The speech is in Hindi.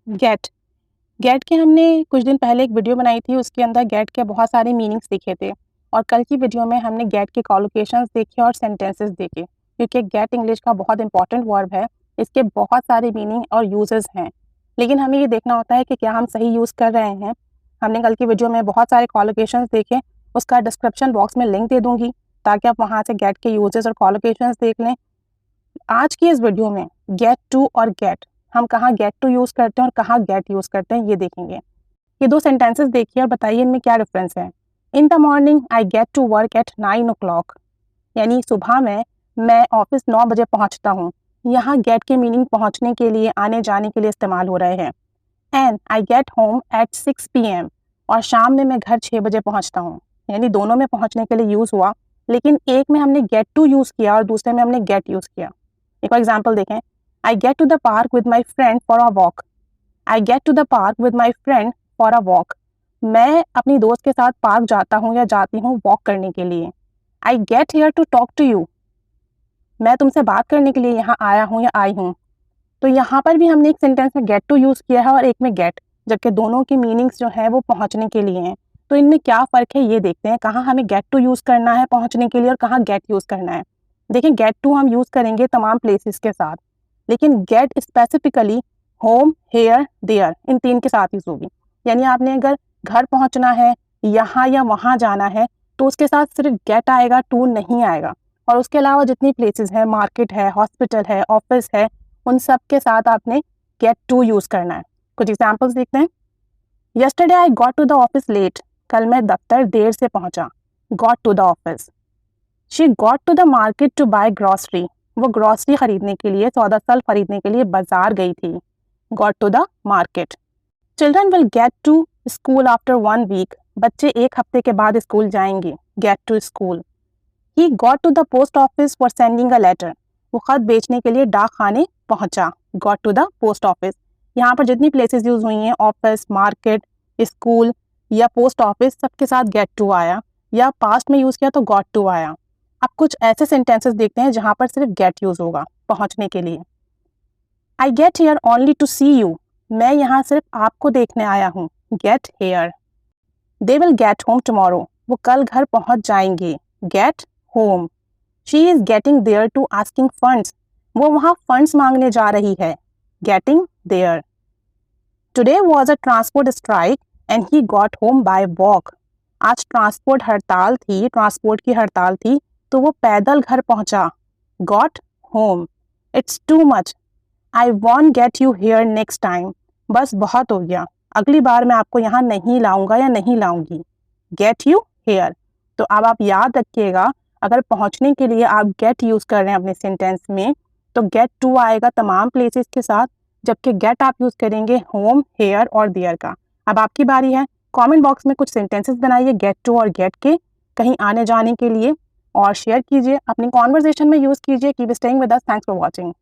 गेट गेट के हमने कुछ दिन पहले एक वीडियो बनाई थी, उसके अंदर गेट के बहुत सारे मीनिंग्स देखे थे। और कल की वीडियो में हमने गेट के कॉलोकेशंस देखे और सेंटेंसेस देखे, क्योंकि गेट इंग्लिश का बहुत इंपॉर्टेंट वर्ब है। इसके बहुत सारे मीनिंग और यूजेस हैं, लेकिन हमें ये देखना होता है कि क्या हम सही यूज़ कर रहे हैं। हमने कल की वीडियो में बहुत सारे कॉलोकेशंस देखे, उसका डिस्क्रिप्शन बॉक्स में लिंक दे दूँगी ताकि आप वहाँ से गेट के यूजेस और कॉलोकेशंस देख लें। आज की इस वीडियो में गेट टू और गेट, हम कहाँ गेट टू यूज़ करते हैं और कहाँ गेट यूज़ करते हैं ये देखेंगे। ये दो सेंटेंसेस देखिए और बताइए इनमें क्या डिफरेंस है। In the morning I get to work at 9 o'clock, यानी सुबह में मैं ऑफिस 9 बजे पहुंचता हूँ। यहाँ गेट के मीनिंग पहुंचने के लिए, आने जाने के लिए इस्तेमाल हो रहे हैं। And I get home at 6 PM, और शाम में मैं घर 6 बजे पहुँचता हूँ। यानी दोनों में पहुँचने के लिए यूज़ हुआ, लेकिन एक में हमने गेट टू यूज़ किया और दूसरे में हमने गेट यूज़ किया। एक और एग्जाम्पल देखें। I get to the park with my friend for a walk. I get to the park with my friend for a walk, मैं अपनी दोस्त के साथ पार्क जाता हूँ या जाती हूँ वॉक करने के लिए। I get here to talk to you, मैं तुमसे बात करने के लिए यहाँ आया हूँ या आई हूँ। तो यहाँ पर भी हमने एक सेंटेंस में गेट टू यूज़ किया है और एक में गेट, जबकि दोनों की मीनिंग्स जो है वो पहुँचने के लिए हैं। तो इनमें क्या फ़र्क है ये देखते हैं, कहाँ हमें गेट टू यूज़ करना है पहुँचने के लिए और कहाँ गेट यूज़ करना है। देखिए, गेट टू हम यूज़ करेंगे तमाम प्लेसेस के साथ, लेकिन get specifically home, here, there, in 3 के साथ यूज़ होगी। यानी आपने अगर घर पहुँचना है, यहाँ या वहाँ जाना है, तो उसके साथ सिर्फ गेट आएगा, टू नहीं आएगा। और उसके अलावा जितनी प्लेसेस हैं, मार्केट है, हॉस्पिटल है, ऑफिस है, उन सब के साथ आपने गेट टू यूज़ करना है। कुछ एग्जाम्पल्स देखते हैं। Yesterday I got to the office late, कल मैं दफ्तर देर से पहुंचा। Got to the office. She got to the market to buy grocery, वो ग्रॉसरी खरीदने के लिए, सौदा फल खरीदने के लिए बाजार गई थी। Got to the market. Children will get to school after 1 week, बच्चे 1 हफ्ते के बाद स्कूल जाएंगे। Get to school. He got to the post office for sending a letter, वो खत बेचने के लिए डाक खाने पहुंचा। Got to the post office. यहाँ पर जितनी प्लेसेस यूज हुई हैं, ऑफिस, मार्केट, स्कूल या पोस्ट ऑफिस, सबके साथ गेट टू आया, या पास्ट में यूज किया तो गॉट टू आया। अब कुछ ऐसे सेंटेंसेस देखते हैं जहाँ पर सिर्फ गेट यूज होगा पहुंचने के लिए। I get here only to see you, मैं यहाँ सिर्फ आपको देखने आया हूँ। Get here. They will get home tomorrow, वो कल घर पहुंच जाएंगे। Get home. She is getting there to asking funds, वो वहाँ फंड्स मांगने जा रही है। Getting there. Today was a transport strike and he got home by walk, आज ट्रांसपोर्ट हड़ताल थी, ट्रांसपोर्ट की हड़ताल थी, तो वो पैदल घर पहुंचा। Got home. It's too much, I want get you here next time, बस बहुत हो गया, अगली बार मैं आपको यहाँ नहीं लाऊंगा या नहीं लाऊंगी। Get you hair. तो अब आप याद रखिएगा, अगर पहुंचने के लिए आप गेट यूज़ कर रहे हैं अपने सेंटेंस में, तो गेट टू आएगा तमाम प्लेसेस के साथ, जबकि गेट आप यूज़ करेंगे होम, हेयर और देयर का। अब आपकी बारी है, कमेंट बॉक्स में कुछ सेंटेंसेस बनाइए गेट टू और गेट के, कहीं आने जाने के लिए, और शेयर कीजिए, अपनी कॉन्वर्जेशन में यूज़ कीजिए। Keep staying with us. Thanks for watching.